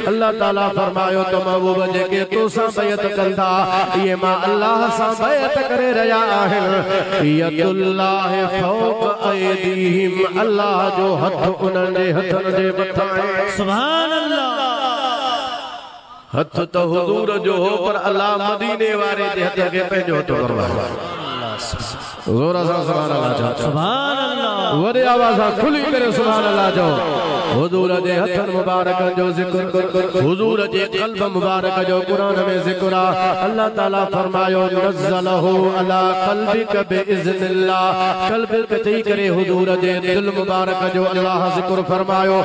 अल्लाह ताला फरमायो तो महबूब जेके तोसां बैत कंदा ये मां अल्लाह सां बैत करे रहा आहिनि यदुल्लाह फौक ऐदीहिम अल्लाह जो हथ उन्हनि जे हथनि जे मथां सुभान अल्लाह हथ तो हुजूर जो हो पर अल्लाह मदीने वारे जे हथ के पंहिंजो हथ करवायो ज़ोर सां सुभान अल्लाह चओ सुभान अल्लाह वॾे आवाज़ सां खुली करे सुभान अल्लाह चओ हुजूर जे हथनि मुबारक जो ज़िक्र हुजूर जे क़ल्ब मुबारक जो कुरान में ज़िक्र आहे अल्लाह ताला फरमायो नज़लहु अला क़ल्बिक बिइज़्निल्लाह क़ल्ब के चई करे हुजूर जे दिल मुबारक जो अल्लाह ज़िक्र फरमायो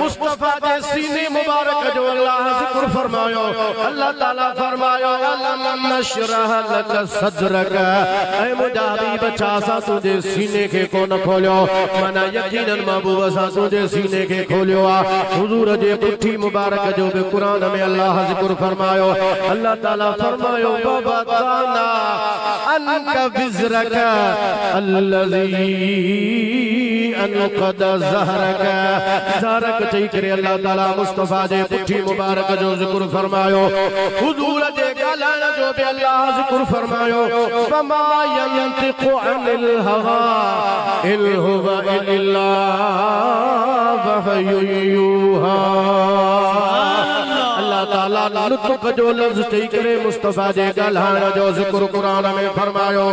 मुस्तफा जे सीने मुबारक जो अल्लाह ज़िक्र फरमायो अल्लाह ताला फरमायो अलम नशरह लक सदरक ऐ मुंहिंजा हबीब छा असां तुंहिंजे सीने खे कोन खोलियो माना यकीनन महबूब असां तुंहिंजे सीने खे खोलियो आहे हुजूर जे पुठी मुबारक जो भी कुरान में अल्लाह ज़िक्र फरमायो अल्लाह ताला फरमायो वबताना अनक विज़रक अल्लज़ी अनक़द ज़हरक ज़हरक चई करे अल्लाह ताला मुस्तफा जे पुठी मुबारक जो ज़िक्र फरमायो हुजूर जे ॻाल्हाइण जो भी अल्लाह ज़िक्र फरमायो वमा यंतिक़ु अनिल हवा इन हुव इल्ला वहयु यूहा अल्लाह ताला लुत्फ़ जो लफ्ज़ चई करे मुस्तफा जे ॻाल्हाइण जो ज़िक्र कुरान में फरमायो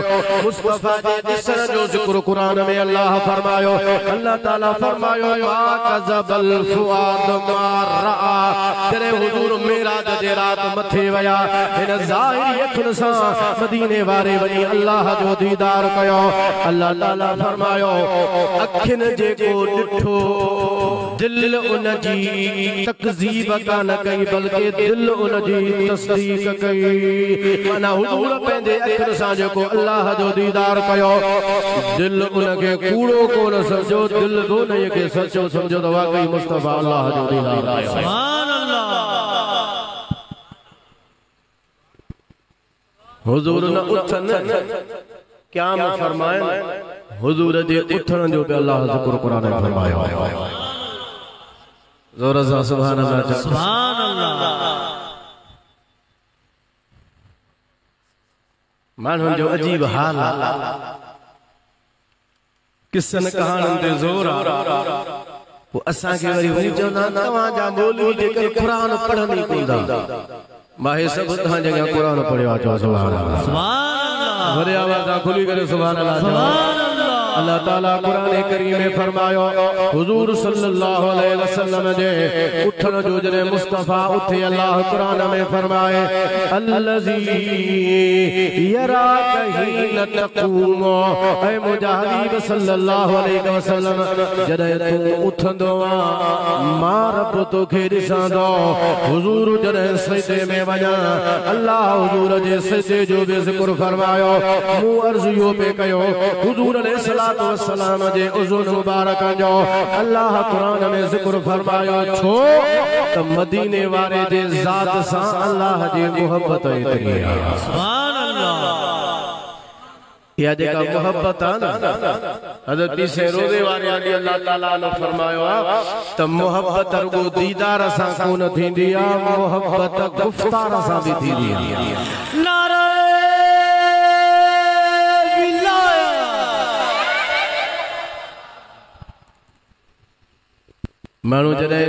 मुस्तफा जे ॾिसण जो ज़िक्र कुरान में अल्लाह फरमायो अल्लाह ताला फरमायो मा कज़बल फुआद मा रआ तेरे हुजूर मेराज जे रात मथे वया हिन ज़ाहिरी अखियुनि सां मदीने वारे वञी अल्लाह जो दीदार कयो अल्लाह ताला फरमायो अखियुनि जेको ॾिठो दिल उन जी तकज़ीब कान कई बल्कि दिल उन जी तस्दीक कई माना हुजूर पंहिंजे अखियुनि सां जेको अल्लाह जो दीदार कयो दिल उन खे कूड़ो कोन समझो दिल दोनों खे सचो समझो तो वाकई मुस्तफा अल्लाह जो दीदार कयो सुभान अल्लाह हुजूर न उथन क्या फरमाए हुजूर जे उथण जो भी अल्लाह ज़िक्र कुरान में फरमायो ज़ोर से सुभान अल्लाह सुभान अल्लाह मानव जो अजीब हाल किसन कहाणन ते ज़ोर वो असां के वरी वरी चवंदा तव्हां जा मौलवी जेके कुरान पढ़नि कोंदा माहे सब तव्हां जगह कुरान पढ़ियो आहे चओ सुभान अल्लाह सुभान अल्लाह वॾे आवाज़ सां खुली करे सुभान अल्लाह सुभान अल्लाह अल्लाह ताला कुरान करीम में फरमायो हुजूर सल्लल्लाहु अलैहि वसल्लम जे उठण जो जने मुस्तफा उठे अल्लाह कुरान में फरमाए अल्लज़ी यराक हिन तक़ूम ऐ मुंहिंजा हबीब सल्लल्लाहु अलैहि वसल्लम जॾहिं तूं उथंदो मां रब तोखे ॾिसांदो हुजूर जॾहिं सजदे में वञा अल्लाह हुजूर जे सजदे जो भी ज़िक्र फरमायो मूं अर्ज़ इहो पे कयो हुजूर ने सलाम जे उज़ुन मुबारक जो अल्लाह कुरान में ज़िक्र फरमायो छो त मदीने वारे जे ज़ात सां अल्लाह जी मोहब्बत एतरी आहे सुभान अल्लाह या जेका मोहब्बत आहे न हज़रत पीसे रोज़े वारे अली अल्लाह ताला ने फरमायो त मोहब्बत रुगो दीदार सां कोन थींदी आहे मोहब्बत गुफ्तार सां भी थींदी आहे नारे मानू जॾहिं